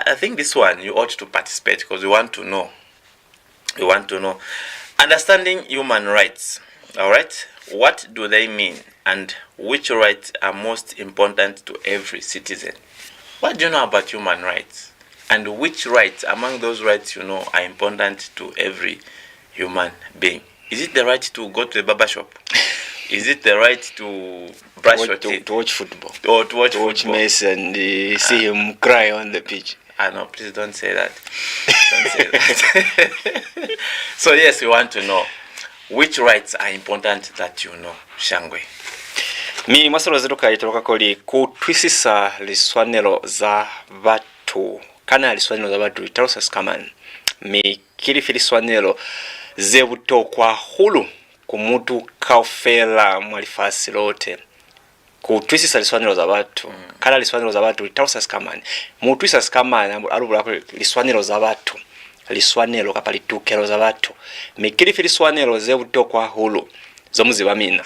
I think this one you ought to participate because we want to know. We want to know. Understanding human rights. All right. What do they mean, and which rights are most important to every citizen? What do you know about human rights, and which rights among those rights you know are important to every human being? Is it the right to go to the barber shop? Is it the right to brush your teeth? To watch football. Or to watch football. Messi and see him cry on the pitch. No, please don't say that. Don't say that. So yes, we want to know which rights are important that you know, Shangwe. Mi masolo ziruka yitoroka koli kutwisisa liswanelo za batu. Kana liswanelo za batu itarosa skaman. Mi kilifi liswanelo zebuto kwa hulu kumutu kaufela mwalifasi lote. Kutwisisa liswanelo za batu. Kana liswanelo za batu itarosa skaman. Mutwisa skaman alubula liswanelo za batu. Liswanelo kapalitukelo za batu. Mi kilifi liswanelo zebuto kwa hulu zomuziba mina.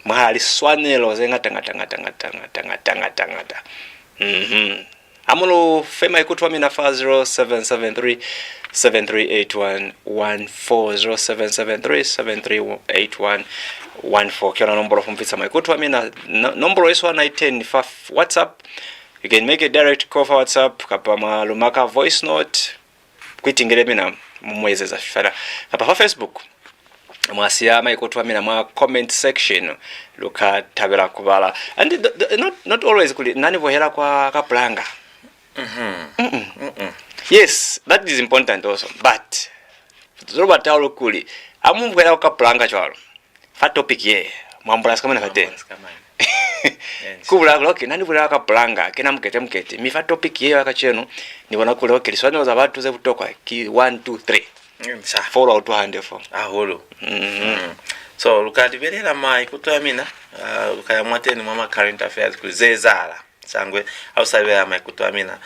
Mahali swanelo zenga tanga. Amulo fema ikutwa mina 0773 738114 0773738114 kiona nomboro fumfisa maikutwa mina nomboro iswa 910 WhatsApp. You can make a direct call for WhatsApp kapa malumaka voice note kwitingere mina mumwezeza fara kapa Facebook mwasiyama ikotwa mina mwa comment section luka tabela kubala and not always kuli nani vohera kwa kaplanga. Yes, that is important also, but zoba tawlo kuli amumvera kwa kaplanga chwalo fa topic ye mwambula skama na fate kubula okay nani vula kwa kaplanga kena mkete mi fa topic ye akacheno ni bona kule okay liswana za watu ze kutoka ki 1 2 3 follow out 204 holo. So lukadiberera mai kutwamina lukaya mwateni mama current affairs kuzezala sangwe outside mai kutwamina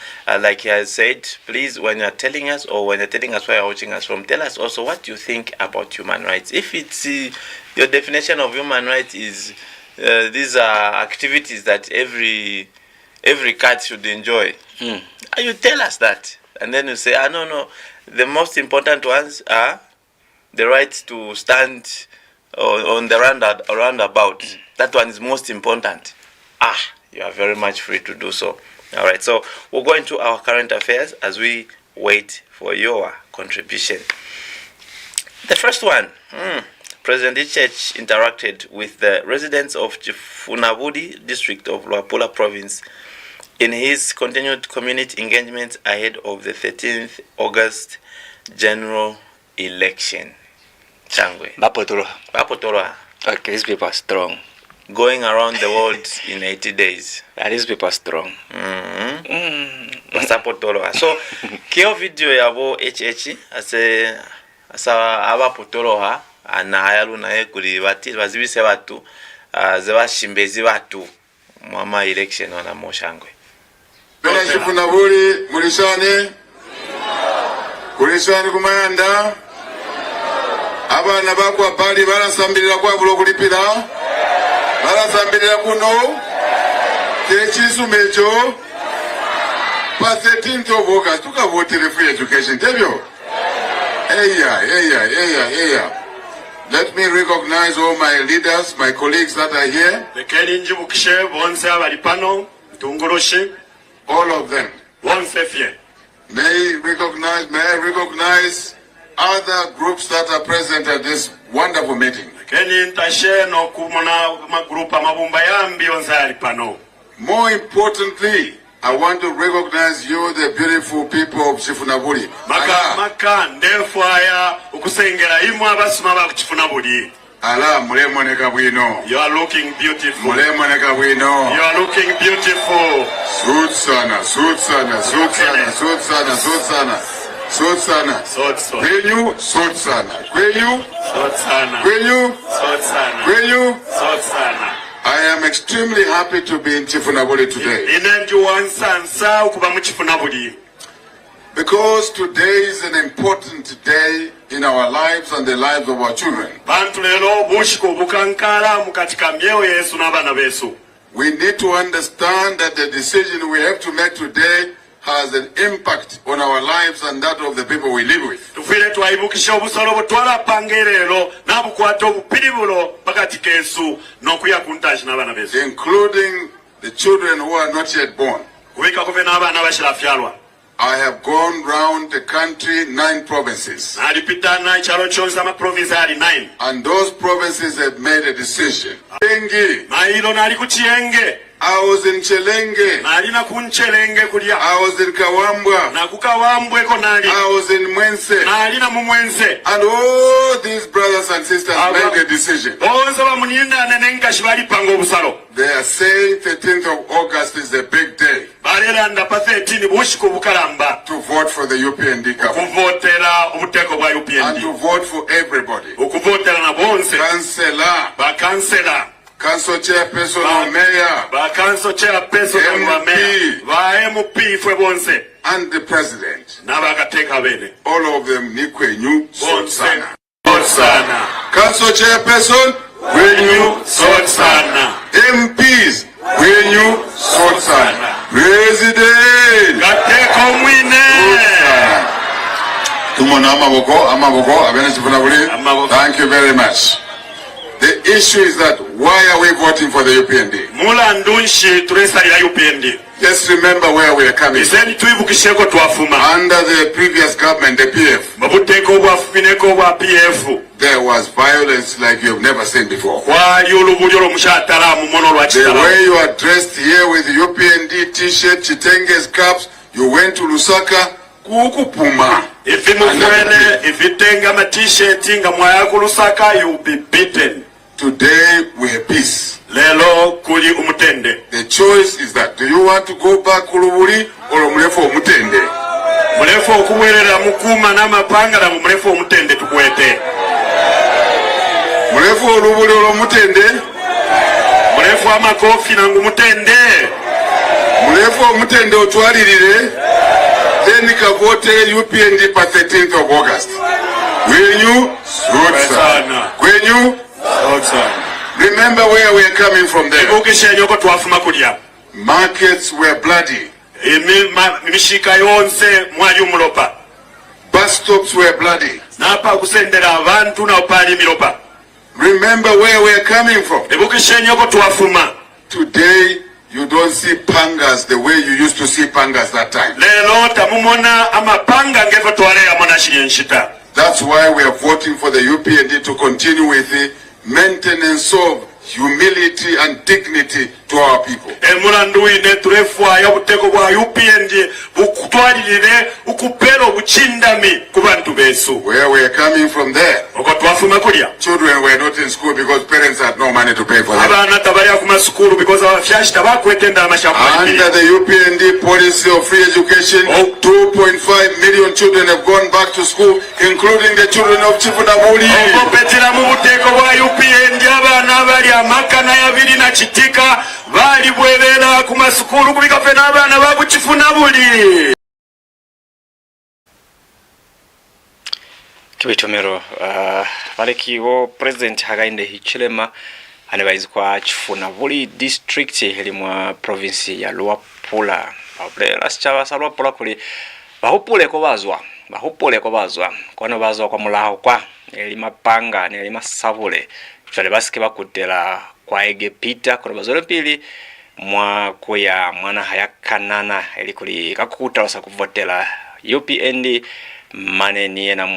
like he has said, please when you are telling us or when you're telling us where you're watching us from, tell us also what you think about human rights. If it's your definition of human rights is these are activities that every cat should enjoy, you tell us that, and then you say no, the most important ones are the right to stand on the roundabout. That one is most important. You are very much free to do so. All right, so we'll go into our current affairs as we wait for your contribution. The first one, President Church interacted with the residents of Chifunabudi district of Luapula province in his continued community engagement ahead of the 13th August general election. Changwe. Bapotoro. Okay, these people are strong. Going around the world in 80 days. These people are strong. Basapotoro. So, kio video yabo HH asa abapotoro ha anahayalu nae kuli bati bazibise batu zebashimbezi batu mwama election wana moshangwe. Bena Chifunabudi mulishane kulishane kumayanda abana bakwa pali barasambirira kwa bulo kulipira barasambirira kuno tekisumecho pa 13th of August tukavotire free education tebyo. Let me recognize all my leaders, my colleagues that are here. All of them. May I recognize other groups that are present at this wonderful meeting. More importantly, I want to recognize you, the beautiful people of Chifunabudi. You are looking beautiful. You are looking beautiful. Sutsana. I am extremely happy to be in Chifunabudi today. Because today is an important day in our lives and the lives of our children. We need to understand that the decision we have to make today has an impact on our lives and that of the people we live with. Including the children who are not yet born. I have gone round the country 9 provinces. And those provinces have made a decision. I was in Chelenge. I was in Kawambwa. I was in Mwense. And all these brothers and sisters made a decision. They are saying 13th of August is a big day to vote for the UPND government. And to vote for everybody. Councillor. Council chairperson or mayor, council chairperson MP, and the president. All of them nikwenyu sotsana. Council chairperson, kwenyu sotsana. MPs, kwenyu sotsana. President, gateko mwine. Tumona amaboko, abene chifuna buli. Thank you very much. The issue is that why are we voting for the UPND? Let's remember where we are coming from. Under the previous government, the PF, there was violence like you've never seen before. The way you are dressed here with UPND t-shirt, chitenge's caps, you went to Lusaka, kukupuma. If you take a t-shirt, you'll be beaten. Today we have peace. The choice is that do you want to go back Kulubuli or Mlefo Mutende? Mlefo kuwelera mukuma na mapanga na mlefo Mutende tukwete. Mlefo Lubuli or Mutende? Mlefo amakofi na Mutende. Mlefo Mutende otwalirire. Then you can vote UPND for 13th of August. Will you? Will you? Remember where we are coming from there. Markets were bloody. Bus stops were bloody. Remember where we are coming from. Today, you don't see pangas the way you used to see pangas that time. That's why we are voting for the UPND to continue with the maintenance of humility and dignity to our people. Where we are coming from there, children were not in school because parents had no money to pay for them. Under the UPND policy of free education, 2.5 million children have gone back to school, including the children of Chifunabuli. Amakana yabiri na chitika bali bwebera ku masukulu kubikafe n'abaana bakukifuna buli kibitomero balekiwo president hagainde hichilema anebalizikwa chifuna buli district eri mwa province ya Luapula ablela sichaba sa Luapula kuli bahupule ko bazwa kono bazwa kwa mulaho kwa eri mapanga eri masabule Fale basike bakutela kwa ege pita kwa bazole pili mwa kuya mwana hayakanana elikuli kakukuta wasa kuvotela UPND maneni na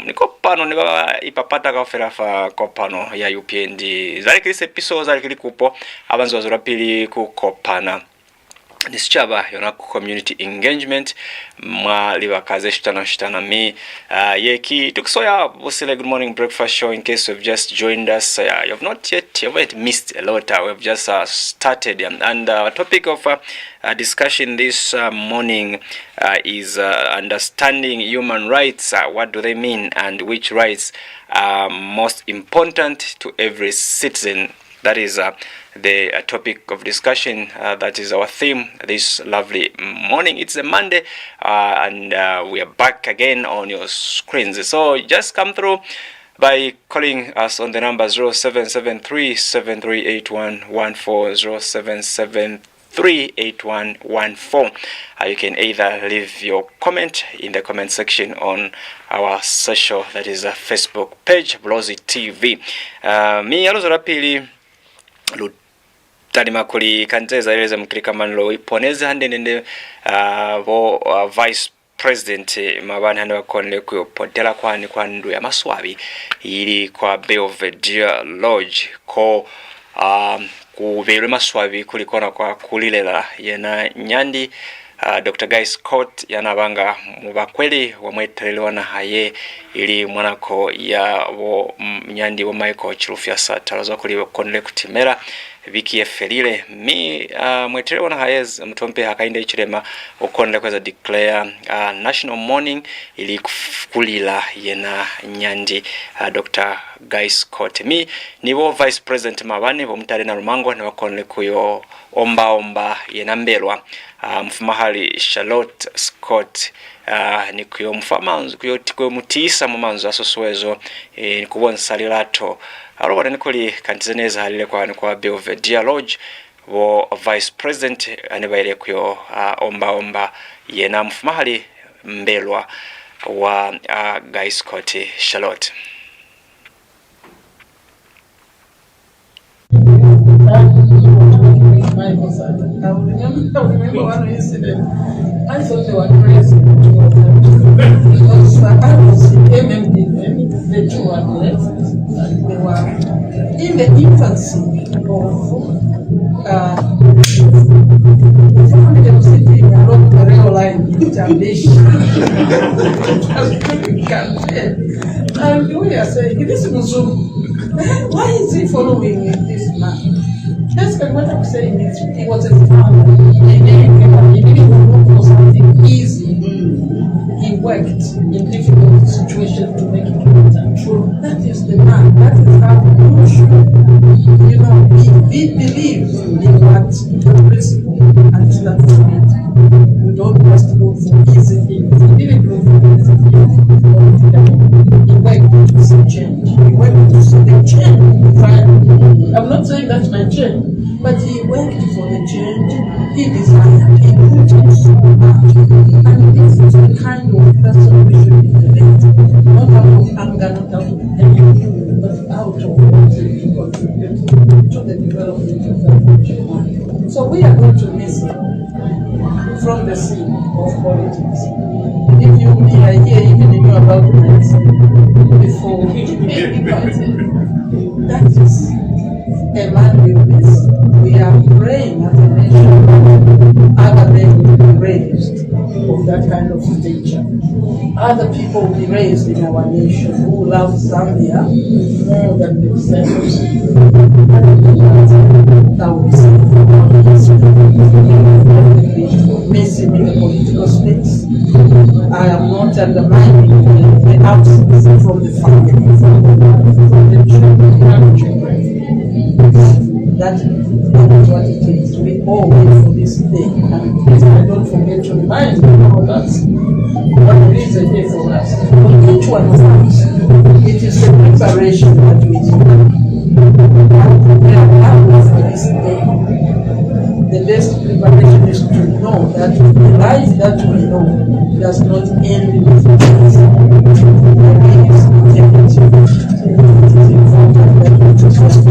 nikopano niba ipapata ka ferafa kopano ya UPND zalikili episode zalikili kupo abanzo bazole pili kukopana Nisichaba yona community engagement mwa liwa kaze shitana mi yeki tukisoya Busile good morning breakfast show. In case you've just joined us, you haven't missed a lot. We've just started and our topic of discussion this morning is understanding human rights. What do they mean and which rights are most important to every citizen? That is the topic of discussion. That is our theme this lovely morning. It's a Monday and we are back again on your screens. So just come through by calling us on the number 0773-7381-14, 38114. You can either leave your comment in the comment section on our social, that is a Facebook page, Bulozi TV. Mi alozo rapili tali makuli kanzeza eleza mkilika manlo iponeza hande nende Vice President mabani hande wakonle kuyo potela kwa ndu ya maswabi ili kwa Belvedere Lodge ko kubeirwe maswabi kulikona kwa kulilela yena nyandi Dr. Guy Scott yanabanga mubakweli wamwetelelewa na haye ili mwanako ya nyandi wa Michael Chirufya satalazo kuliwe konle kutimera Viki Efelile mi mwetelelewa na haye mtompe hakainde ichirema ukonle kweza declare national mourning ili kulila yena nyandi Dr. Guy Scott. Mi niwo Vice President mabane bomutale na rumango na wakonle kuyo omba yena mbelwa mfumahali Charlotte Scott ni kuyo mfamanzu kuyo mutisa mumanzu asoswezo ni kubona salilato arobona nikoli kantizeneza halile kwa Belvedere Lodge wo Vice President anibaile kuyo omba yena mfumahali mbelwa wa Guy Scott Charlotte. I remember one incident. I thought they were crazy, because I was in MMD then, the two were left, and they were in the infancy of they were sitting along the rail line in Jamaica. And we are saying, this Muslim, why is he following this man? Basically, what I'm saying is, he was a farmer, and then he didn't look for something easy. He worked in difficult situations to make it better. True. That is the man. That is how you should, he believes in what the principle, and that's it. You don't just look for easy things. He didn't look for easy things. He worked to see change. He worked to see the change. I'm not saying that's my change, but he worked for the change he desired. He put in so much. And this is the kind of person we should emulate. Not out of anger, not out of anything, but out of wanting to contribute to the development of that nation. So we are going to miss him from the scene of politics. If you hear even if you about it before that is a man we miss. We are praying as a nation, other men will be raised of that kind of stature. Other people will be raised in our nation who love Zambia more than themselves. That will be missing in the political space. I am not undermining the absence from the family, from the children. That is what it is. We all wait for this day. And please, I don't forget to remind you that what it is a day for us. For each one of us, it is the preparation that we do. And prepare now for this day. The best preparation is to know that the life that we know does not end with us. It is important that we trust in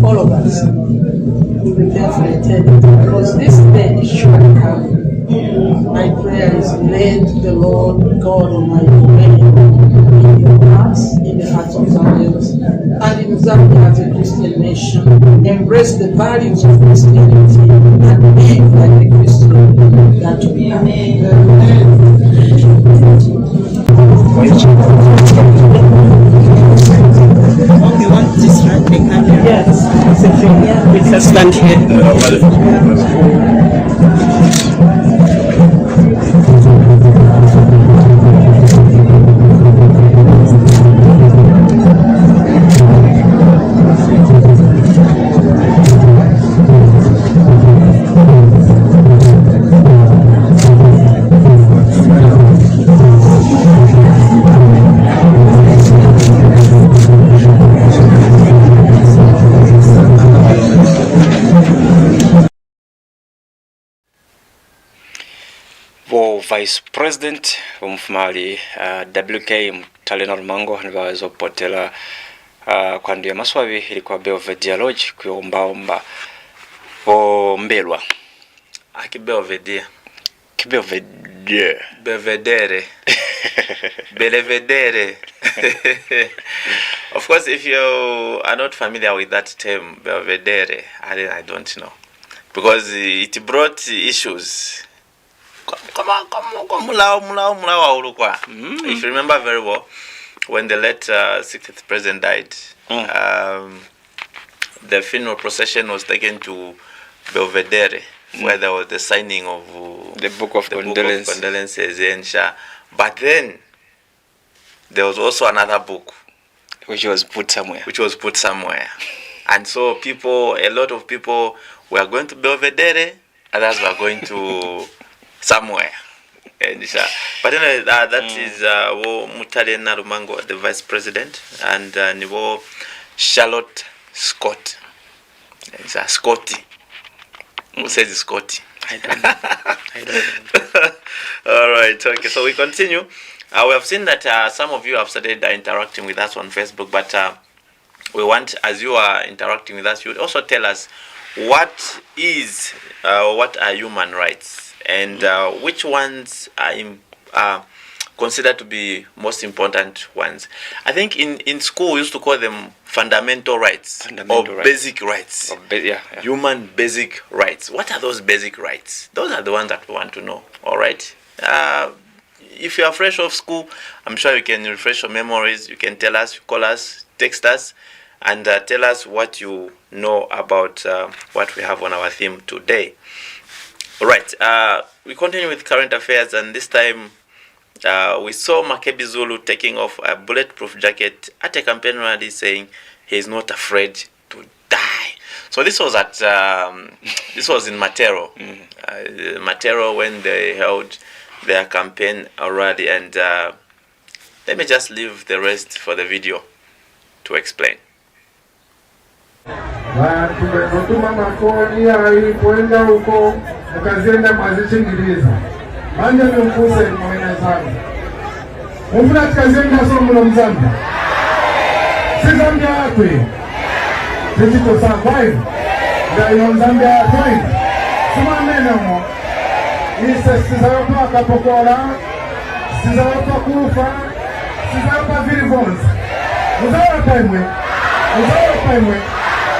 all of us will prepare for eternity, because this day shall come. My prayer is, let the Lord God Almighty reign in your hearts, in the hearts of Zambians, and in Zambia as a Christian nation. Embrace the values of Christianity and live like the Christian that we are. Okay, want to start the camera? Yes. We can stand here. vo vice president umfumali WK Mtalena Lumango nivawezopotela kwandu ya maswavi ilikuwa Belvedere Lodge kuombaomba vo mbelwa Belvedere. Belvedere. Belvedere. Of course, if you are not familiar with that term, Belvedere, I don't know. Because it brought issues. If you remember very well, when the late 60th president died, the funeral procession was taken to Belvedere, where there was the signing of the book of condolences. But then there was also another book which was put somewhere. And so a lot of people were going to Belvedere, others were going to somewhere. But anyway, that is Mtalena Lumango, the vice president, and Nivo Charlotte Scott. It's a Scotty. Who says Scotty? I don't know. All right. Okay. So we continue. We have seen that some of you have started interacting with us on Facebook, but we want, as you are interacting with us, you would also tell us what are human rights, and which ones are considered to be most important ones. I think in school we used to call them fundamental rights. Basic rights. Human basic rights. What are those basic rights? Those are the ones that we want to know. All right. If you are fresh off school, I'm sure you can refresh your memories. You can tell us, call us, text us, and tell us what you know about what we have on our theme today. All right. We continue with current affairs, and this time we saw Makebi Zulu taking off a bulletproof jacket at a campaign rally, saying he is not afraid to die. So this was at this was in Matero, Matero, when they held their campaign rally, and let me just leave the rest for the video to explain. Tumetuma makoni alipoenda huko ukazienda mazichingiza banja nimkuse mwana sana mfuna tukazienda somo la mzamba si Zambia yakwe zitiko survive ndio Zambia yakwe sima menamo isa sizapa kapokora sizapa kufa sizapa virivons uzapa imwe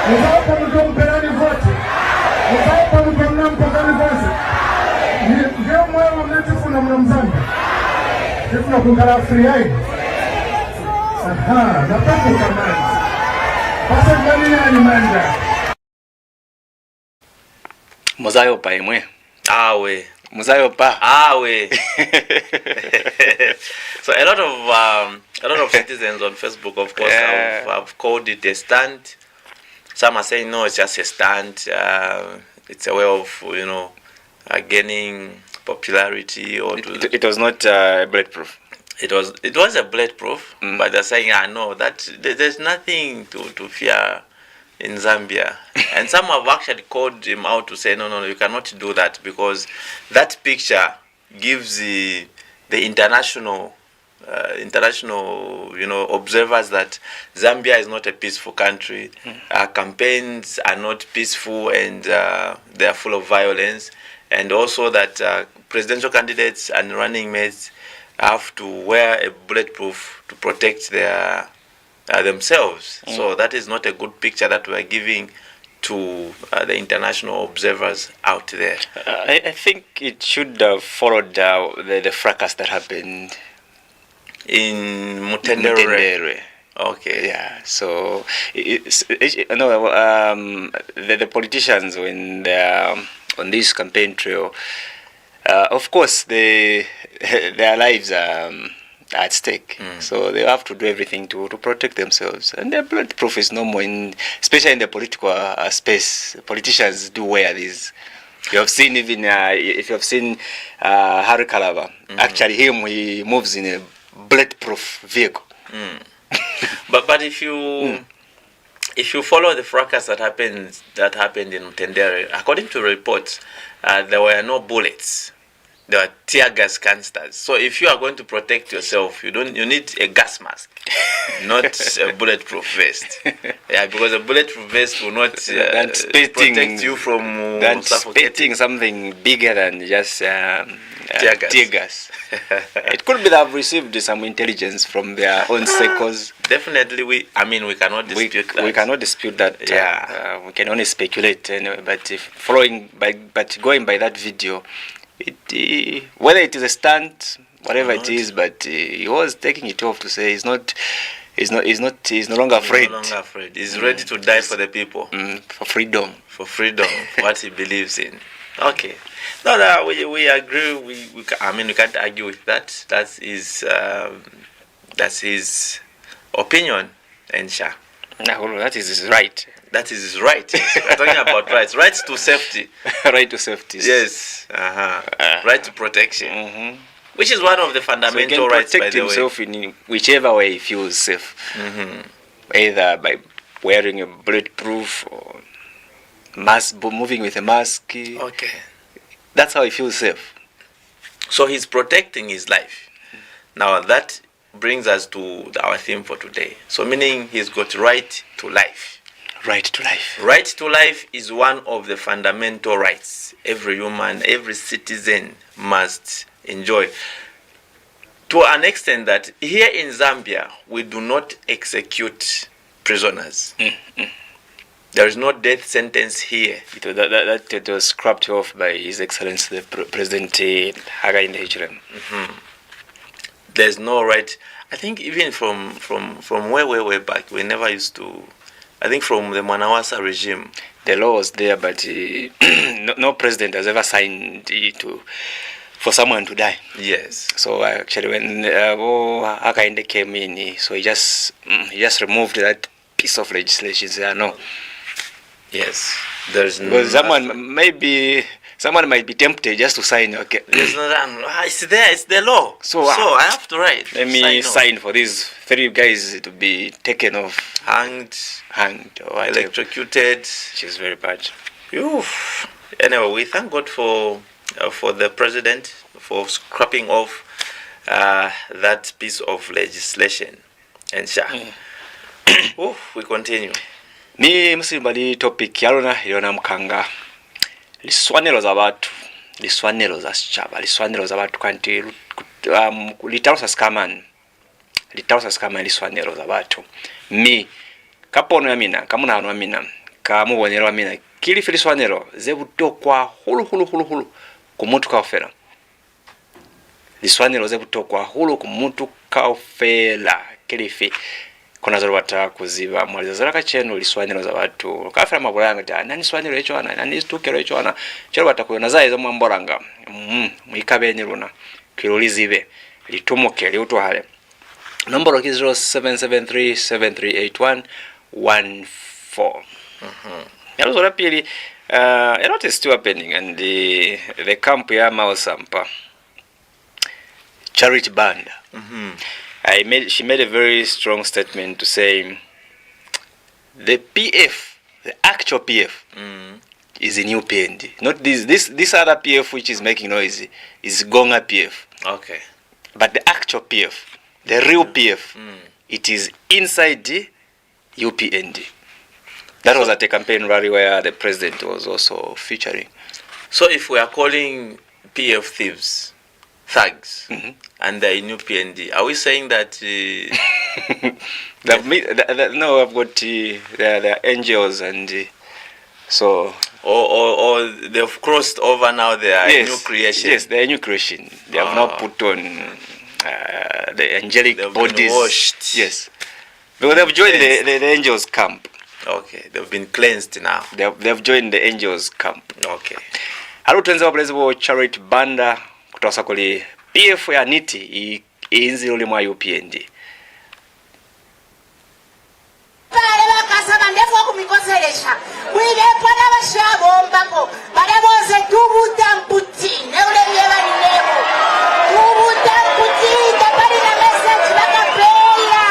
Muzapa mtu mperani vote. Muzapa mtu mnampakani vote. Ndio mwewa mnatifu na mnamzamba. Tifu na kungala free aid. Aha, napapu kamani. Pasa gani ya manja. Muzayo pa imwe. Awe. Muzayo pa. Awe. So a lot of citizens on Facebook, of course, have called it a stunt. Some are saying no, it's just a stunt. It's a way of gaining popularity. Or it was not bulletproof. It was a bulletproof, but they're saying no, that there's nothing to fear in Zambia. And some have actually called him out to say no, you cannot do that, because that picture gives the international observers that Zambia is not a peaceful country. Campaigns are not peaceful, and they are full of violence, and also that presidential candidates and running mates have to wear a bulletproof to protect their themselves. So that is not a good picture that we are giving to the international observers out there. I think it should have followed the fracas that happened in Mutendere. Okay. Yeah. So the politicians, when they are on this campaign trail, of course their lives are at stake. So they have to do everything to protect themselves. And their bulletproof is normal, especially in the political space. Politicians do wear these. You have seen even if you have seen Harry Kalava. Actually, he moves in a bulletproof vehicle. But if you follow the fracas that happened in Mutendere, according to reports, there were no bullets. there are tear gas canisters. So if you are going to protect yourself, you need a gas mask, not a bulletproof vest. Yeah, because a bulletproof vest will not protect you from suffocating something bigger than just tear gas. It could be that I've received some intelligence from their own circles. Definitely, we cannot dispute that. We cannot dispute that. Yeah, we can only speculate anyway. But going by that video, whether it is a stunt, whatever it is, but he was taking it off to say he's no longer afraid. No longer afraid. He's ready to die for the people. For freedom. For freedom, what he believes in. Okay. No, we agree. We can't argue with that. That's his opinion, Ensha. No, that is his right. That is his right. We're talking about rights. Rights to safety. Right to safety. Yes. Right to protection. Which is one of the fundamental rights, by the way. Protect himself in whichever way he feels safe. Either by wearing a bulletproof or moving with a mask. Okay. That's how he feels safe. So he's protecting his life. Now that brings us to our theme for today. So meaning he's got right to life. Right to life. Right to life is one of the fundamental rights every human, every citizen must enjoy. To an extent that here in Zambia, we do not execute prisoners. There is no death sentence here. That was scrapped off by His Excellency the President Hakainde Hichilema. There's no right. I think even from way back, we never used to. I think from the Manawasa regime, the law was there, but no president has ever signed for someone to die. Yes. So actually, when Hakainde came in, so he just removed that piece of legislation. No. Yes. There's no. Because someone might be tempted just to sign. Okay. There's no. It's there. It's the law. So I have to write. Let me sign for these 3 guys to be taken off, hanged, or electrocuted, which is very bad. Oof. Anyway, we thank God for the president for scrapping off that piece of legislation. And we continue. Ni msimbali topic yalona mkanga liswanelo za watu, liswanelo za sichaba, liswanelo za watu kanti litausa skamani liswanelo za watu. Mi kapono ya mina, kamuna hanu ya mina, kamubonyero ya mina, kilifi liswanelo zebutokwa hulu kumutu kaofela. Liswanelo zebutokwa hulu kumutu kaofela kilifi. Kuna zoro wata kuziba mwaliza zara kachenu liswanilo za watu kafira mabulanga ta nani swanilo echo ana nani stukero echo ana chero watakuyona zaye zo mwamboranga muikabe niruna kirulizibe litumuke liuto hale nomboro ki 0773738114 yalo zora pili a lot is still happening, and the camp ya Maosampa charity band. She made a very strong statement to say the PF, the actual PF, is a new PND. Not this other PF which is making noise is Gonga PF. Okay. But the actual PF, the real PF, it is inside the UPND. That was at a campaign rally where the president was also featuring. So if we are calling PF thieves, thugs, and they're in UPND, are we saying that... no, I've got they're angels, and so... Or they've crossed over now, they are a new creation. Yes, they are a new creation. They have now put on the angelic bodies. Been washed. Yes. Because they've joined the angels camp. Okay, they've been cleansed now. They've joined the angels camp. Okay. Halo tuenza wapelezi charity banda kutosa kuli PF ya niti inzi uli mwa UPND. Pale bakasaba ndefu kumikoselesha. Wile pana bashabo mbako. Bale boze tubuta mputi. Neule yeba ni nebo. Tubuta mputi tapali na message bakapeya.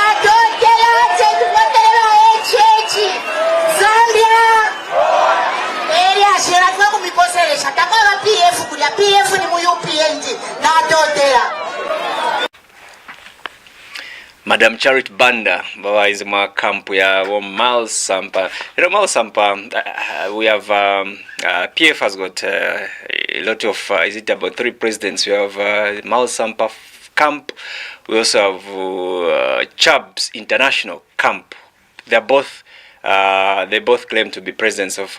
Atotela tupotela echechi. Zambia. Eri ashira kwa kumikoselesha. Takwa PF kulia PF ni UPND n'atootera. Madam Charity Banda, Baba is my camp. We have Miles Sampa. You know, Miles Sampa, we have PF has got a lot of, is it about 3 presidents? We have Miles Sampa camp. We also have Chubbs International camp. They both claim to be presidents of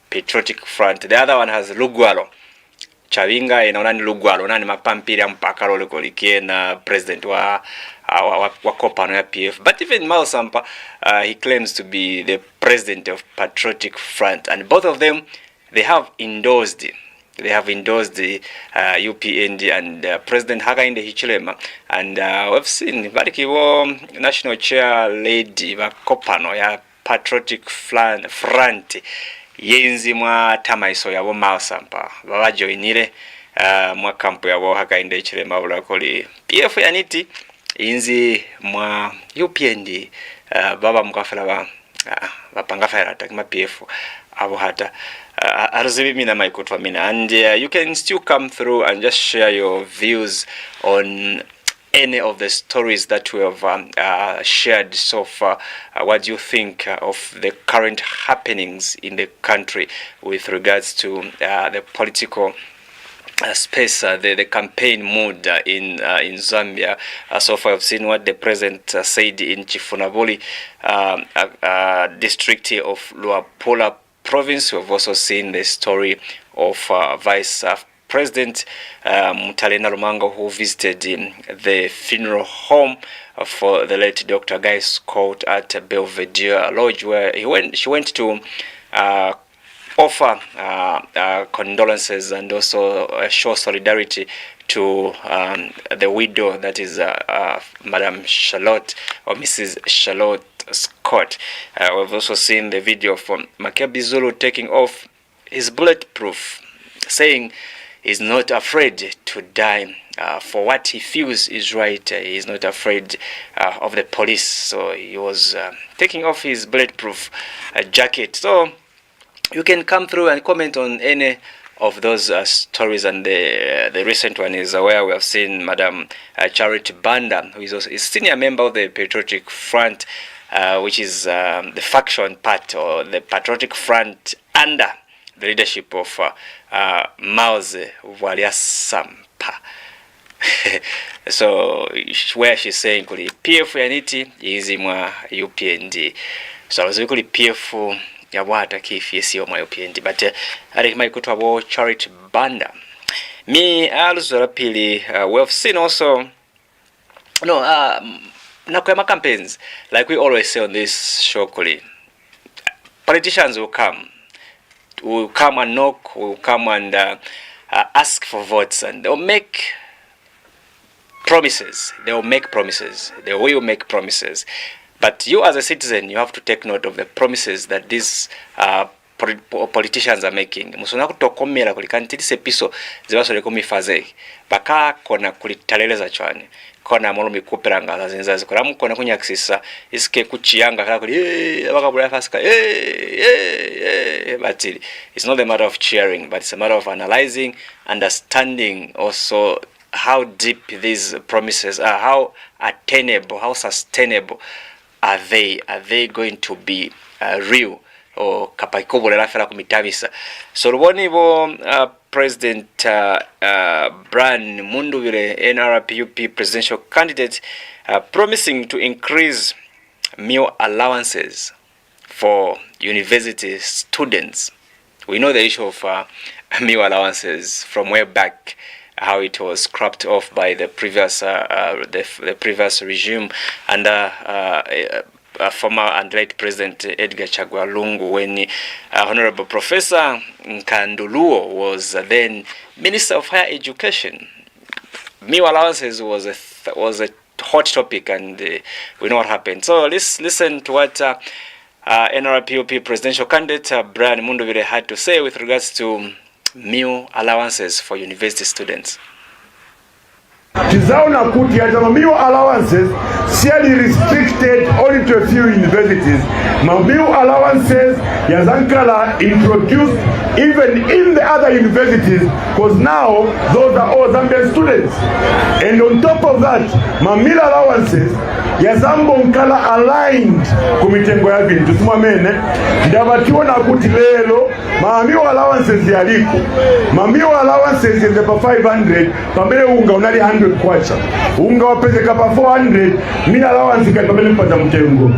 Patriotic Front. The other one has Lugwalo. Chavinga inaona ni Lugwalo na ni mapampiri mpaka lole kolikie na president wa kopano ya PF. But even Miles Sampa, he claims to be the president of Patriotic Front, and both of them they have endorsed the UPND and President Hakainde Hichilema, and we've seen balikiwo national chair lady wa kopano ya Patriotic Front yenzi mwa tamaiso yabo Miles Sampa babajoinire mwa kampu yabo Hakainde Hichilema bulakoli PF yaniti inzi mwa UPND baba mukafela bapangafela takima PF abo hata aruzibi mina maikutwa mina, and you can still come through and just share your views on any of the stories that we have shared so far. What do you think of the current happenings in the country with regards to the political space, the campaign mood in Zambia? So far I've seen what the president said in Chifunabuli district of Luapula province. We've also seen the story of Vice President Mutalena Lumango, who visited the funeral home for the late Dr. Guy Scott at Belvedere Lodge, where she went to offer condolences and also show solidarity to the widow, that is Madam Charlotte, or Mrs. Charlotte Scott. We've also seen the video from Makebi Zulu taking off his bulletproof, saying he's not afraid to die for what he feels is right. He's not afraid of the police. So he was taking off his bulletproof jacket. So you can come through and comment on any of those stories, and the recent one is where we have seen Madam Charity Banda, who is also a senior member of the Patriotic Front, which is the faction part, or the Patriotic Front under the leadership of Miles Sampa. So where she's saying kuli PF yaniti izi mwa UPND. So I kuli PF yabwata kifisi mwa UPND, but alikima ikutwa bo Charity Banda. Me aluzora pili, we have seen also nakwema campaigns, like we always say on this show kuli, politicians will come and knock, will come and ask for votes, and they'll make promises. They will make promises. But you as a citizen, you have to take note of the promises that these politicians are making. Musona kutokomera kulikantisi piso zibasole kumifaze. Baka kona kulitaleleza chwane. Kona molo mikuperanga zazinzazi. Kona mukona kunyakisisa iske kuchiyanga kala kuli bakabula faska. But it's not a matter of cheering, but it's a matter of analyzing, understanding also how deep these promises are, how attainable, how sustainable are they? Are they going to be real? Or kapaikobo lafela kumitabisa. So ruboni bo President Brian Mundubile, NRPUP presidential candidate, promising to increase meal allowances for university students. We know the issue of meal allowances from way back, how it was scrapped off by the previous the previous regime under former and late President Edgar Chagwa Lungu, when Honorable Professor Nkanduluo was then Minister of Higher Education. Meal allowances was a hot topic, and we know what happened. So let's listen to what NRPUP presidential candidate Brian Mundubile had to say with regards to meal allowances for university students. tizaona kuti meal allowances siali restricted only to a few universities. Meal allowances yazankala introduced even in the other universities, because now those are all Zambian students. And on top of that, meal allowances yazambonkala aligned kumitengo ya vintu simwamene ndabationa kuti lelo meal allowances yaliko meal allowances yezepa 500 pambele unga unali 100 kwacha unga wapezeka pa 400 meal allowance kali pambele mpata mtengo.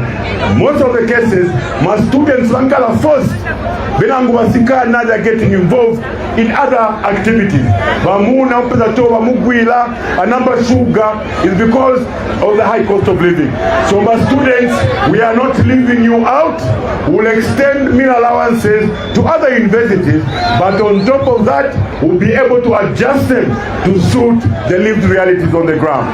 Most of the cases my students wankala forced benangu basika nada getting involved in other activities. Bamuna upeza toba mugwila anamba sugar is because of the high cost of living. So my students, we are not leaving you out. We'll extend meal allowances to other universities, but on top of that, we'll be able to adjust them to suit the lived realities on the ground.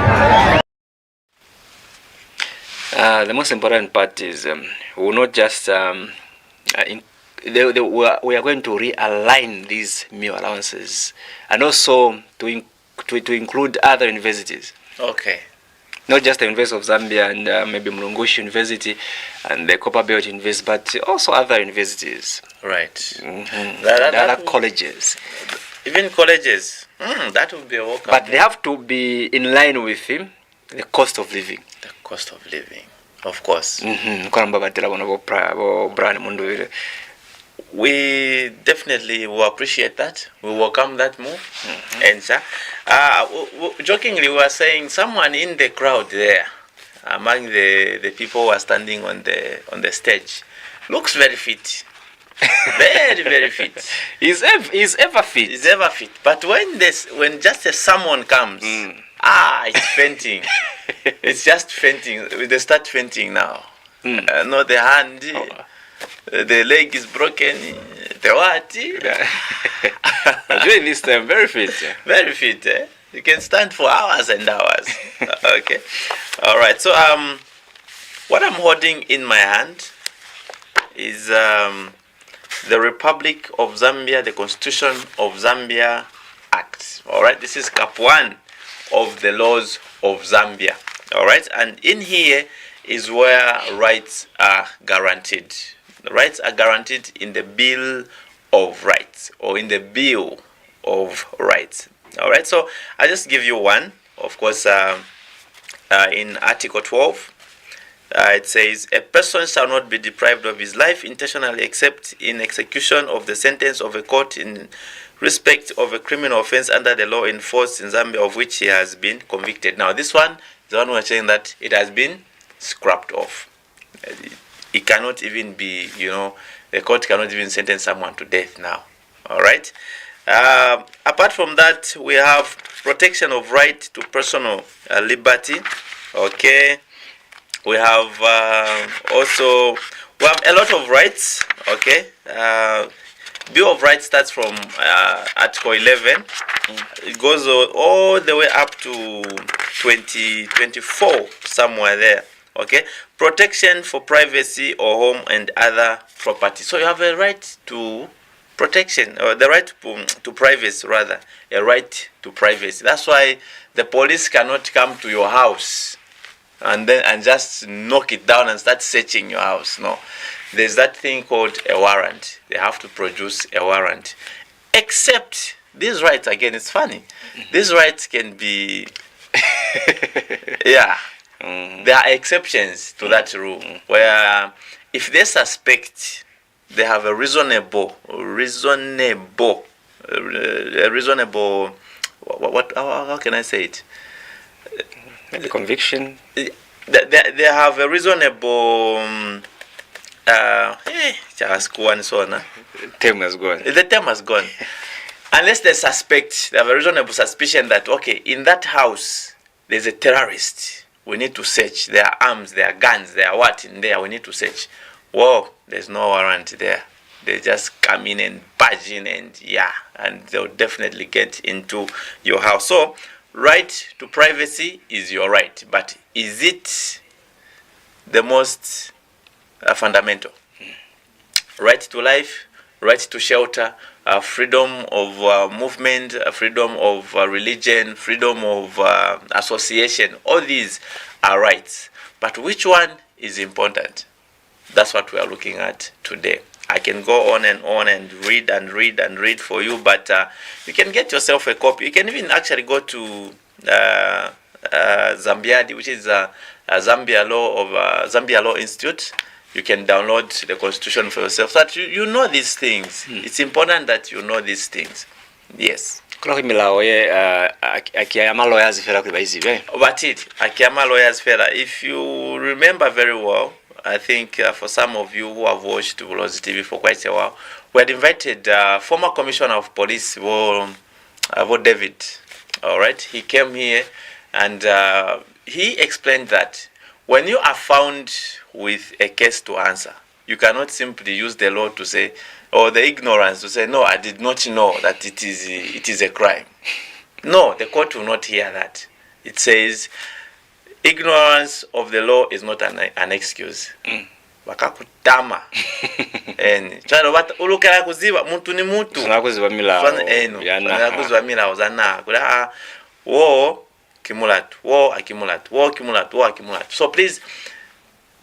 The most important part is we will not just we are going to realign these meal allowances and also to include other universities. Okay. Not just the University of Zambia and maybe Mlungushi University and the Copperbelt University, but also other universities. Right. Mm-hmm. Other colleges. Even colleges. That would be a welcome. But they have to be in line with the cost of living. The cost of living, of course. We definitely will appreciate that. We welcome that move. And jokingly, we were saying someone in the crowd there, among the people who are standing on the stage, looks very fit. Very, very fit. He's ever fit. He's ever fit. But when just a someone comes, it's fainting. It's just fainting. They start fainting now. No, the hand. The leg is broken. The what? But during this time, very fit. Very fit. You can stand for hours and hours. Okay. All right. So what I'm holding in my hand is the Republic of Zambia, the Constitution of Zambia Act. All right. This is Cap 1 of the laws of Zambia. All right. And in here is where rights are guaranteed. The rights are guaranteed in the Bill of Rights or in the Bill of Rights. All right, so I just give you one. Of course, in Article 12, it says, a person shall not be deprived of his life intentionally except in execution of the sentence of a court in respect of a criminal offense under the law in force in Zambia of which he has been convicted. Now, this one, the one we're saying that it has been scrapped off. It cannot even be, the court cannot even sentence someone to death now. All right. Apart from that, we have protection of right to personal liberty. Okay. We have we have a lot of rights. Okay. Bill of Rights starts from Article 11. It goes all the way up to 2024, somewhere there. Okay, protection for privacy or home and other property. So you have a right to protection, or the right to privacy, rather, a right to privacy. That's why the police cannot come to your house and just knock it down and start searching your house. No, there's that thing called a warrant. They have to produce a warrant. Except these rights, again, it's funny. These rights can be, yeah. There are exceptions to that rule, where if they suspect, they have a reasonable, how can I say it? Maybe conviction. They have a reasonable. Term has gone. The term has gone. Unless they suspect, they have a reasonable suspicion that in that house there's a terrorist. We need to search. There are arms, there are guns, there are what in there. We need to search. Whoa, there's no warrant there. They just come in and barge in and they'll definitely get into your house. So, right to privacy is your right, but is it the most fundamental? Right to life, right to shelter, freedom of movement, freedom of religion, freedom of association. All these are rights. But which one is important? That's what we are looking at today. I can go on and read and read and read for you, but you can get yourself a copy. You can even actually go to Zambiadi, which is Zambia Law Institute. You can download the Constitution for yourself, so that you know these things. It's important that you know these things. Yes. But Akiyama lawyers fella. If you remember very well, I think for some of you who have watched Bulozi TV for quite a while, we had invited former Commissioner of Police, David. All right, he came here and he explained that when you are found with a case to answer, you cannot simply use the law to say, or the ignorance to say, no, I did not know that it is a crime. No, the court will not hear that. It says, ignorance of the law is not an excuse. Wakakutama. And chano bata ulukela kuziba muntu ni muntu. Nakuziba milao. Nakuziba milao zana. Kula wo kimulatu, wo akimulatu, wo kimulatu, wo akimulatu. So please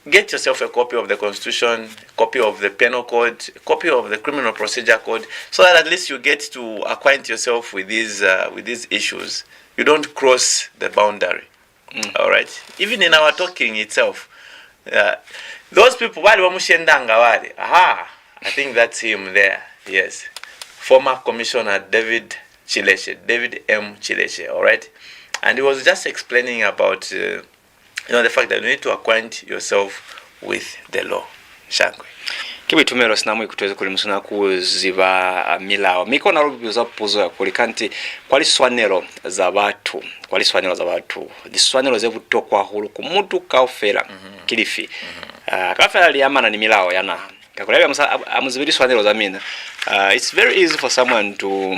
get yourself a copy of the Constitution, a copy of the Penal Code, a copy of the Criminal Procedure Code, so that at least you get to acquaint yourself with these issues. You don't cross the boundary. All right. Even in our talking itself, those people, I think that's him there. Yes, former Commissioner David M. Chileshe. All right, and he was just explaining about the fact that you need to acquaint yourself with the law. Shangwe. Kibitumero sinamu kutuweza kulimusuna kuziba milao. Miko na rubi uza puzo ya kulikanti kwa liswanero za watu. Liswanero zebu tokwa hulu kumutu kaufela kilifi. Kaufela liyamana ni milao yana. Kakulewe amuzibiri swanero za mina. It's very easy for someone to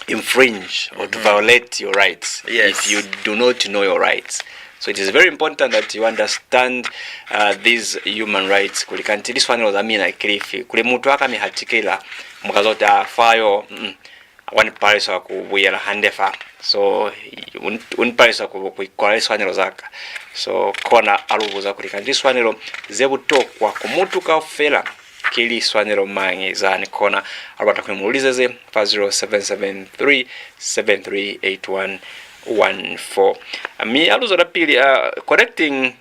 infringe or to violate your rights if you do not know your rights. So it is very important that you understand these human rights. Kulikanti this one was amina kilifi. Kule mutu waka mihatikila mukazota fayo one paris wa kubuyela handefa. So un paris wa kukwale swanero zaka. So kona alubuza kulikanti swanero zebu tokwa kumutu ka fela kili swanero mangi zani kona alubata kwemuulizeze pa 0773 738114. Me also rapidly correcting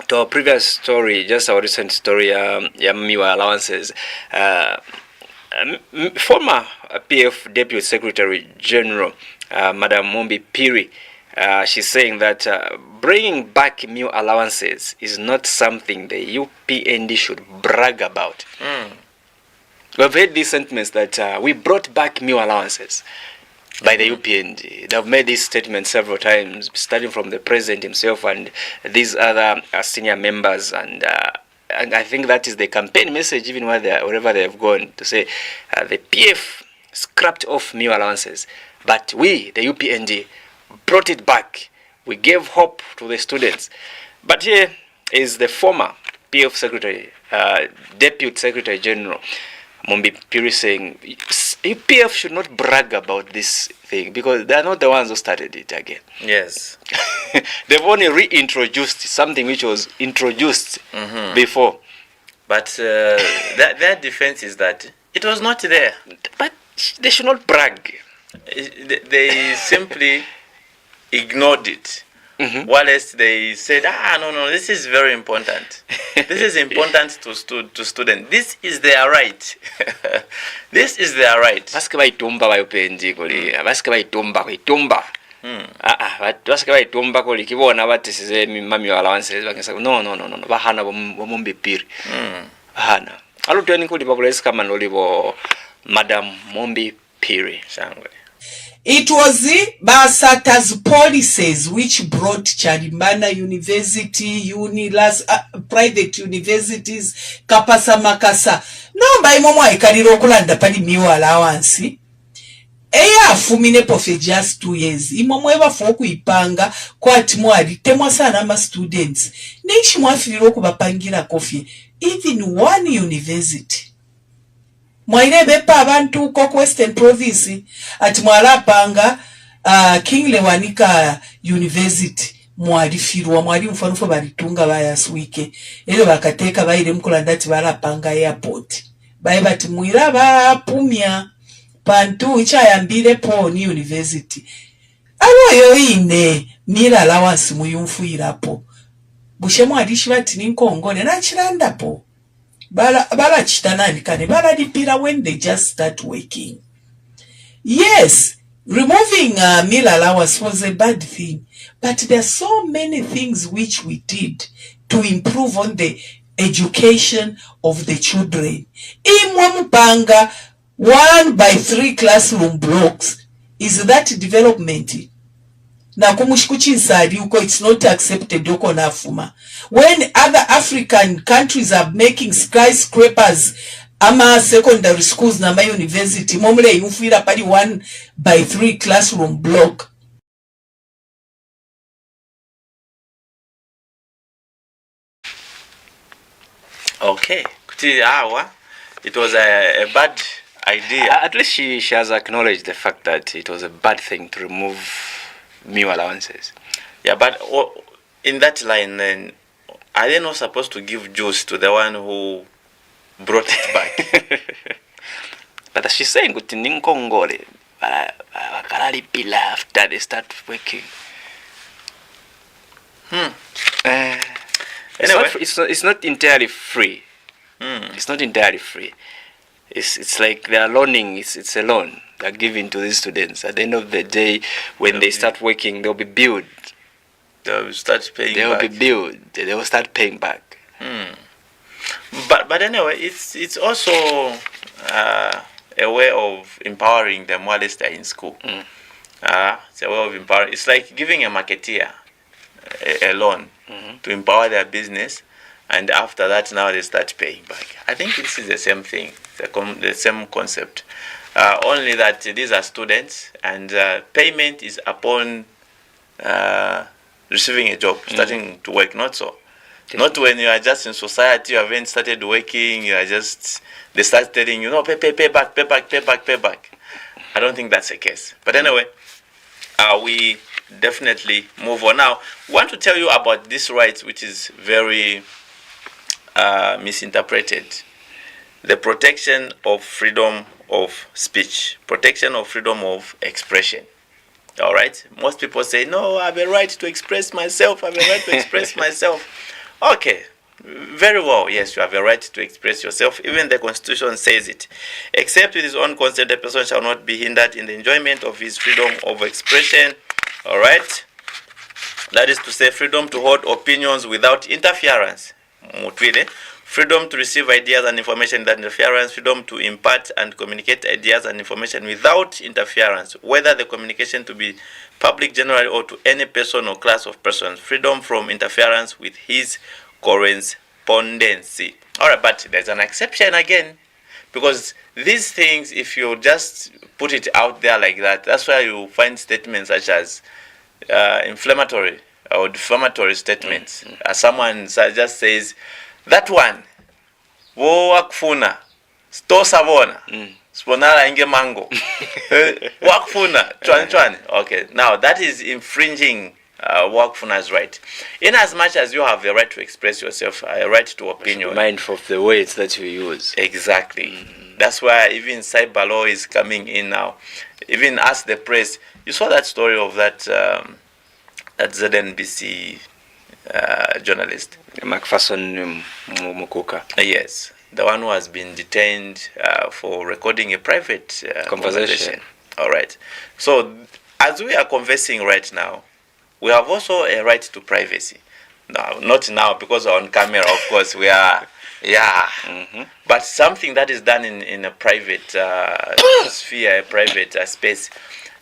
to our previous story, just our recent story, Miwa allowances. Former PF Deputy Secretary General, Madam Mombi Piri, she's saying that bringing back meal allowances is not something the UPND should brag about. We've heard these sentiments that we brought back meal allowances by the UPND. They've made this statement several times, starting from the president himself and these other senior members. And I think that is the campaign message, even wherever they have gone, to say the PF scrapped off meal allowances, but we, the UPND, brought it back. We gave hope to the students. But here is the former PF Secretary, Deputy Secretary General, Mombi Piri, saying UPF should not brag about this thing because they are not the ones who started it again. Yes. They've only reintroduced something which was introduced before. But their defense is that it was not there. But they should not brag. They simply ignored it. While they said, no, this is very important. This is important to students. This is their right. This is their right. Baske baitumba bayopendi kuli. Baske baitumba kuitumba. Baske baitumba kuli kibona batisize mami allowances bakesa. No. Bahana bomombi piri. Bahana. Alutweni kuli babulesi kama nolibo Madam Mombi Piri. Shangwe. It was the Basata's policies which brought Charimana University, private universities, Kapasa Makasa. No, by Momo, I carry Rokulanda Pani Miwa allowance. Eya fumine for just 2 years. Imomo eva foku ipanga kwa timwari. Temwa sana ma students. Nishi mwafiri roku bapangira kofi. Even one university. mwaine bepa abantu ko Western Province ati mwalapanga King Lewanika University mwalifirwa mwali mfanufo balitunga bayaswike ero bakateka bayire mkulanda ati balapanga airport baye bati mwira bapumya pantu chayambire po ni university alo ine mira allowance muyumfuirapo bushemu alishi bati ninkongole na chiranda po bala chitanani kane bala dipira when they just start working. Yes, removing meal allowance was a bad thing, but there are so many things which we did to improve on the education of the children. Imwamupanga 1x3 classroom blocks, is that development? Na kumushikuchinsadi uko it's not accepted uko nafuma. When other African countries are making skyscrapers ama secondary schools na ma university momule yufira pali 1x3 classroom block. Okay, kuti awa it was a bad idea. At least she has acknowledged the fact that it was a bad thing to remove meal allowances. Yeah, but in that line, then, are they not supposed to give juice to the one who brought it back? But she's saying kuti ninkongole bakalipila after they start working. Anyway, it's not entirely free. It's not entirely free. It's like they are loaning. It's a loan they're giving to these students. At the end of the day, when they start working, they'll be billed. They'll start paying. They'll back. be billed. They will start paying back. But anyway, it's also a way of empowering them while they stay in school. It's a way of empowering. It's like giving a marketeer a loan to empower their business, and after that, now they start paying back. I think this is the same thing, the same concept. Only that these are students, and payment is upon receiving a job, starting to work, not so. Not when you are just in society, you haven't started working, you are just, they start telling you, no, pay back. I don't think that's the case. But anyway, we definitely move on. Now, I want to tell you about this right, which is very misinterpreted. The protection of freedom of speech, protection of freedom of expression. All right? Most people say, no, I have a right to express myself. Okay, very well. Yes, you have a right to express yourself. Even the Constitution says it. Except with his own consent, a person shall not be hindered in the enjoyment of his freedom of expression. All right? That is to say, freedom to hold opinions without interference. Freedom to receive ideas and information without interference. Freedom to impart and communicate ideas and information without interference, whether the communication to be public generally or to any person or class of persons. Freedom from interference with his correspondency. Alright, but there's an exception again, because these things, if you just put it out there like that, that's why you find statements such as inflammatory or defamatory statements. Someone just says, that one, wo wakfuna, sto savona, sponala inge mango, wakfuna, chwani. Okay, now that is infringing wakfuna's right. In as much as you have the right to express yourself, a right to opinion. Be mindful of the words that you use. Exactly. That's why even cyber law is coming in now. Even as the press, you saw that story of that ZNBC journalist. Macpherson Mukuka. Yes, the one who has been detained for recording a private conversation. All right. So, as we are conversing right now, we have also a right to privacy. Now, not now because we're on camera, of course, we are, but something that is done in a private sphere, a private space,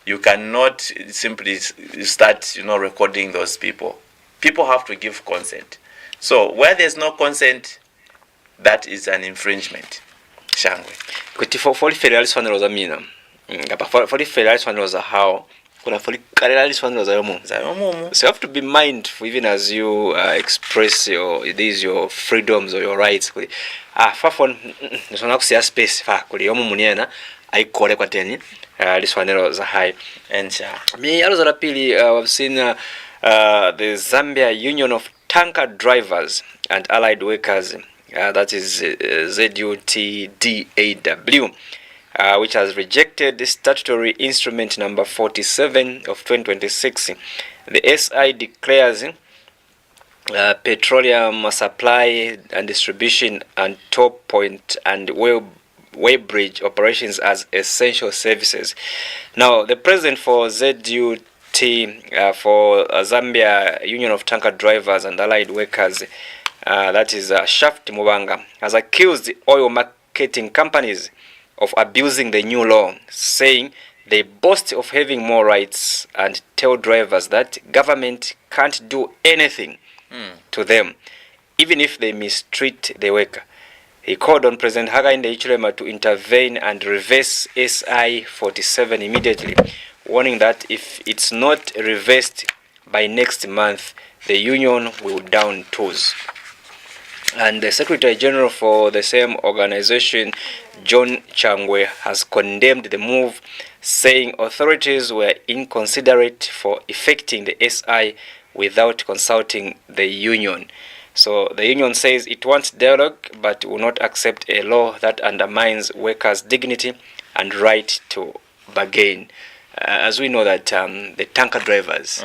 you cannot simply start, recording those people. People have to give consent. So where there's no consent, that is an infringement. Shangwe. Kuti for federal swanero za mina. For federal swanero za how kuna fuli kalera liswaniro zayomumu. So you have to be mindful even as you express your freedoms or your rights. Fafon nisona kusia space fa kuli yomu muniena aikole kwa teni liswaniro za hai. Mi alo za pili we've seen the Zambia Union of Tanker Drivers and Allied Workers, that is ZUTDAW, which has rejected the statutory instrument number 47 of 2026. The SI declares petroleum supply and distribution and top point and weighbridge operations as essential services. Now, the president for ZUT for Zambia Union of Tanker Drivers and Allied Workers, that is Shaft Mubanga, has accused the oil marketing companies of abusing the new law, saying they boast of having more rights and tell drivers that government can't do anything to them, even if they mistreat the worker. He called on President Hakainde Hichilema to intervene and reverse SI 47 immediately, warning that if it's not reversed by next month, the union will down tools. And the Secretary General for the same organization, John Changwe, has condemned the move, saying authorities were inconsiderate for effecting the SI without consulting the union. So the union says it wants dialogue but will not accept a law that undermines workers' dignity and right to bargain. As we know that the tanker drivers,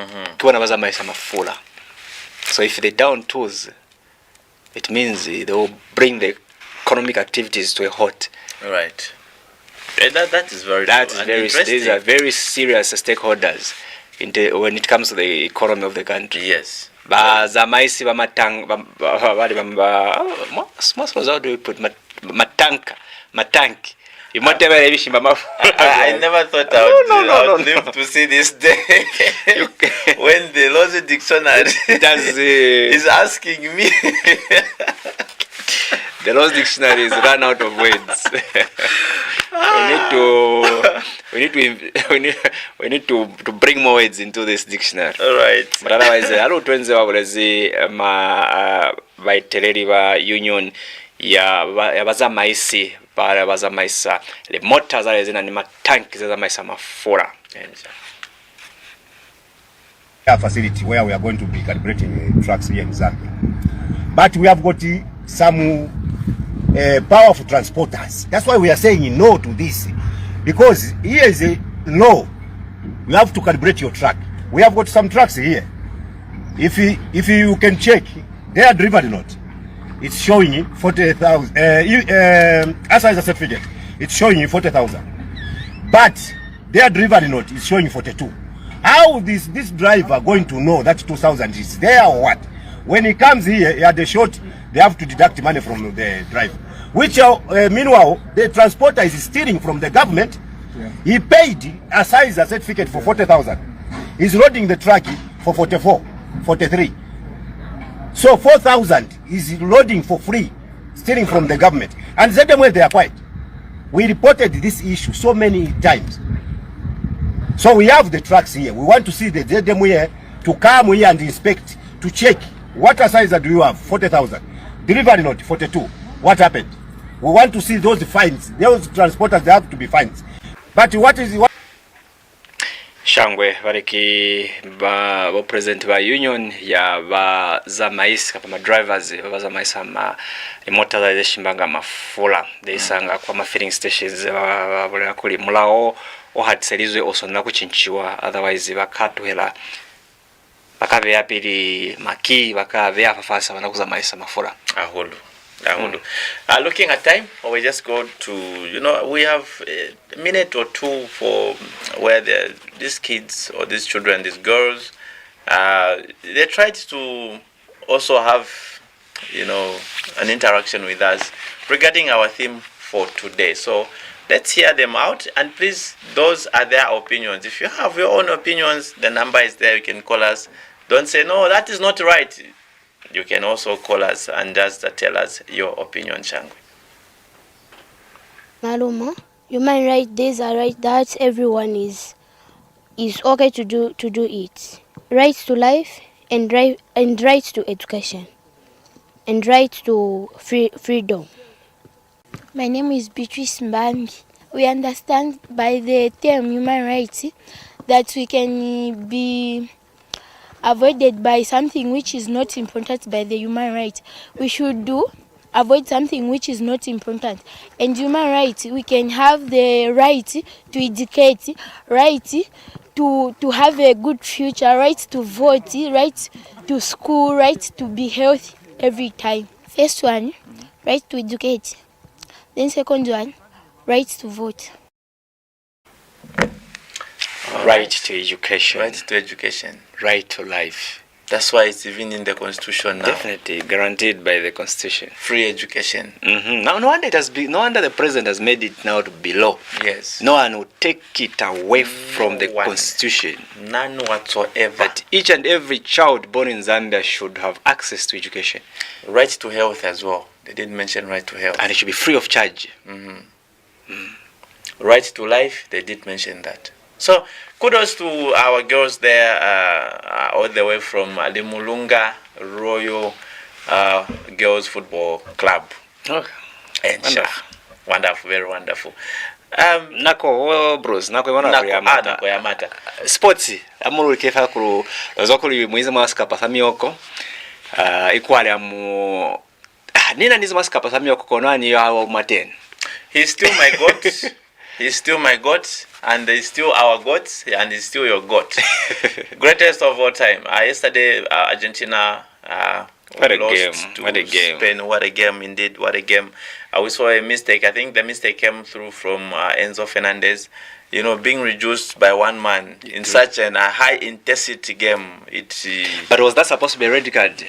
so if they down tools, it means they will bring the economic activities to a halt. Right. That is very interesting. These are very serious stakeholders when it comes to the economy of the country. Yes. How do we put matank? I never thought I would live to see this day when the Lozi Dictionary is asking me. The Lozi Dictionary is run out of words. we need to bring more words into this dictionary. All right. But otherwise, alo twenze wabulezi baitereri ba union ya bazamaisi para bazamaisa le mota zale zina ni matanki zazamaisa mafura. A facility where we are going to be calibrating trucks here in Zambia, but we have got some powerful transporters. That's why we are saying no to this, because here is a law. You have to calibrate your truck. We have got some trucks here. If you can check their delivery note, it's showing 40,000. As a certificate, it's showing 40,000, but their delivery note is showing 42. How is this driver going to know that 2,000 is there or what? When he comes here at the short, they have to deduct money from the driver. Which meanwhile, the transporter is stealing from the government. Yeah. He paid a certificate for 40,000. He's loading the truck for 44, 43. So 4,000 is loading for free, stealing from the government. And the way they are quiet. We reported this issue so many times. So we have the trucks here. We want to see the ZMW to come here and inspect, to check what size do you have, 40,000. Delivery note, 42. What happened? We want to see those fines. Those transporters, they have to be fines. But what is what? Shangwe bariki ba president ba union ya ba zamaisi kapa ma drivers ba zamaisa ma imota za shimbanga mafula deisanga kwa ma filling stations ba kuli mulao ohatselizwe osonna kuchinchiwa, otherwise bakatuhela bakave yapiri maki bakave afafasa banakuza maisa mafura ahulu. Looking at time, or we just go to, we have a minute or two for where these kids or these children, these girls, they tried to also have, an interaction with us regarding our theme for today. So let's hear them out, and please, those are their opinions. If you have your own opinions, the number is there. You can call us. Don't say, no, that is not right. You can also call us and just tell us your opinion, Shangwe. Maluma, human rights days are right that everyone is it's okay to do it. Right to life and right to education and right to freedom. My name is Beatrice Mbambi. We understand by the term human rights that we can be avoided by something which is not important by the human right. We should avoid something which is not important. And human rights, we can have the right to educate, right to have a good future, right to vote, right to school, right to be healthy every time. First one, right to educate. Then second one, right to vote. Right to education. Right to education. Right to life. That's why it's even in the constitution now. Definitely guaranteed by the constitution. Free education. Now, no wonder the president has made it now to be law. Yes. No one will take it away from the constitution. None whatsoever. That each and every child born in Zambia should have access to education. Right to health as well. They did mention right to health. And it should be free of charge. Right to life, they did mention that. So, kudos to our girls there, all the way from Limulunga Royal Girls Football Club. Oh, and wonderful, very wonderful. Nako bros, nako yamata. Sports, amuru kefa kuru zokuli muize maskapa samioko. Ikwali amu nina nizo maskapa samioko konani yawo maten. He's still my goat. He's still my goat, and he's still our goat, and he's still your goat. Greatest of all time. Yesterday, Argentina lost to Spain. What a game indeed! What a game. We saw a mistake. I think the mistake came through from Enzo Fernandez. You know, being reduced by one man in such a high intensity game. But was that supposed to be a red card?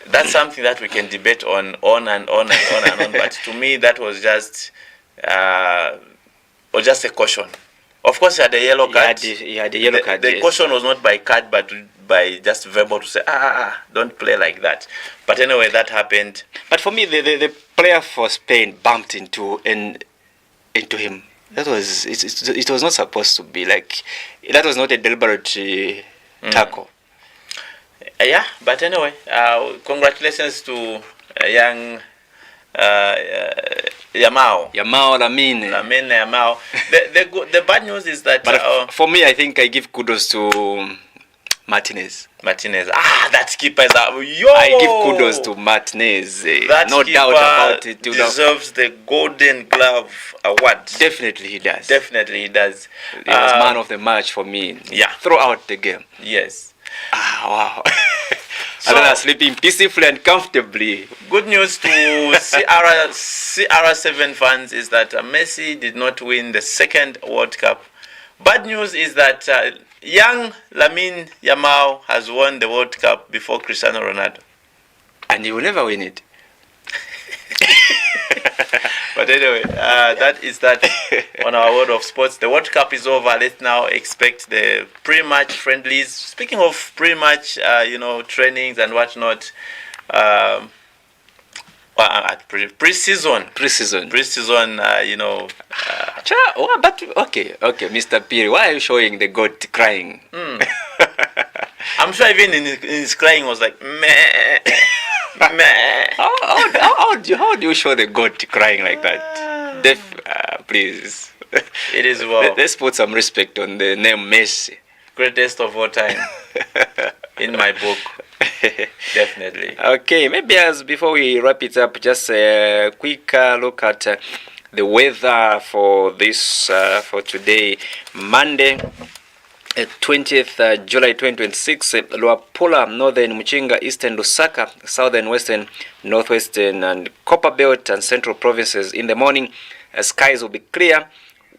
That's something that we can debate on and on and on and on. But to me, that was just. Or just a caution. Of course, he had a yellow card. He had a yellow card. The caution was not by card, but by just verbal to say, don't play like that. But anyway, that happened. But for me, the player for Spain bumped into him. That was it was not supposed to be like that. Was not a deliberate tackle. Yeah, but anyway, congratulations to young. Yamal Lamine. The bad news is that for me, I think I give kudos to Martinez. That keeper is I give kudos to Martinez. That no doubt about it. Deserves the Golden Glove award. Definitely he does. He was man of the match for me. Yeah. Throughout the game. Yes. Wow. So, and sleeping peacefully and comfortably. Good news to CR7 fans is that Messi did not win the second World Cup. Bad news is that young Lamine Yamal has won the World Cup before Cristiano Ronaldo. And he will never win it. But anyway, that is that on our world of sports. The World Cup is over. Let's now expect the pre-match friendlies. Speaking of pre-match, trainings and whatnot. Pre-season. But okay, Mr. Piri, why are you showing the goat crying? I'm sure even in his crying was like meh. How do you show the goat crying like that? Please. It is well. Let's put some respect on the name Messi. Greatest of all time. In my book. Definitely. Okay, maybe before we wrap it up, just a quick look at the weather for this for today, Monday. 20th July 2026, Luapula, Northern Muchinga, Eastern Lusaka, Southern Western, Northwestern and Copper Belt and Central provinces. In the morning, skies will be clear,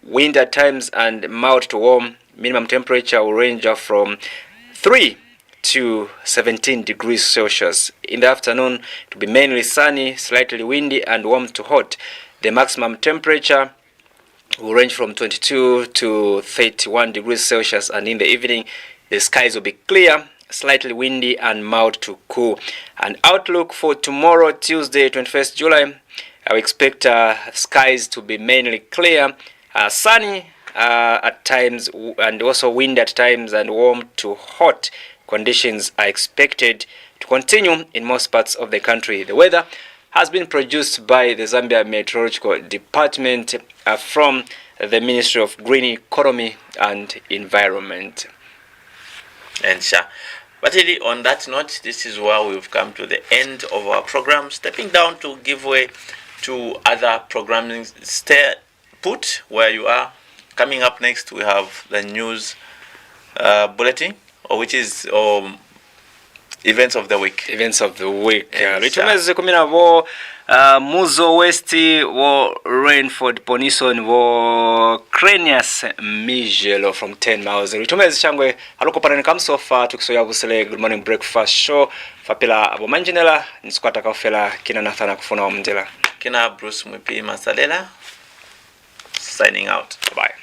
wind at times and mild to warm. Minimum temperature will range from 3 to 17 degrees Celsius. In the afternoon, it will be mainly sunny, slightly windy and warm to hot. The maximum temperature will range from 22 to 31 degrees Celsius, and in the evening the skies will be clear, slightly windy and mild to cool. An outlook for tomorrow, Tuesday 21st July, I expect skies to be mainly clear, sunny at times, and also wind at times, and warm to hot conditions are expected to continue in most parts of the country. The weather has been produced by the Zambia Meteorological Department from the Ministry of Green Economy and Environment. And but on that note, this is where we've come to the end of our program. Stepping down to give way to other programming. Stay put where you are. Coming up next, we have the news bulletin, which is events of the week. Events of the week. Litumeze kumina vo Muzo Westi wo Rainford Ponison wo Cranius Mijelo from 10 miles. Litumeze changwe aloko parani kamsofa tukisoya Busile Good Morning Breakfast Show fapila abo manjinela niskwata kafela kina Nathana kufuna wa mndela. Kina Bruce Mwipi Masalela signing out. Bye.